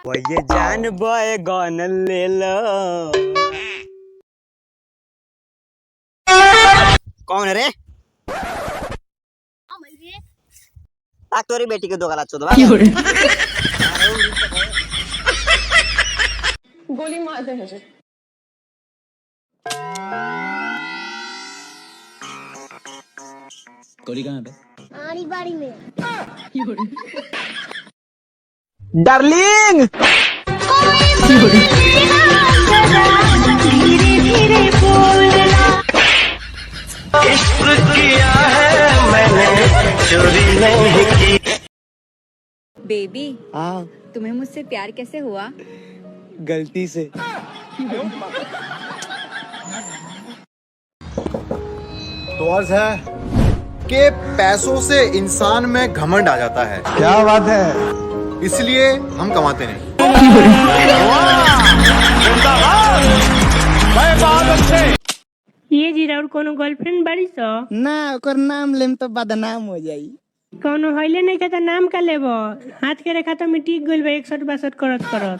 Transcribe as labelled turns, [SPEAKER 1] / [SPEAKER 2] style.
[SPEAKER 1] वो ये जान बॉय गन ले लो। कौन है रे? ताक तोरी बेटी के दो गला चोद
[SPEAKER 2] गोली मार दे मुझे।
[SPEAKER 3] गोली कहाँ पे?
[SPEAKER 4] आड़ी बाड़ी में।
[SPEAKER 1] डार्लिंग
[SPEAKER 4] धीरे धीरे बोलना।
[SPEAKER 5] इश्क किया है मैंने, चोरी नहीं की।
[SPEAKER 6] बेबी तुम्हें मुझसे प्यार कैसे हुआ?
[SPEAKER 1] गलती से।
[SPEAKER 7] तो अर्ज है कि पैसों से इंसान में घमंड आ जाता है।
[SPEAKER 8] क्या बात है।
[SPEAKER 7] इसलिए हम कमाते नहीं।
[SPEAKER 9] ये जीरा और कोनो गर्लफ्रेंड बाड़ी सो
[SPEAKER 1] ना ओकर नाम लेम तो बदनाम हो जाई।
[SPEAKER 9] कोनो हइले नहीं का नाम का लेबो। हाथ के रेखा तो मिटी गइल बा 61 62 करत।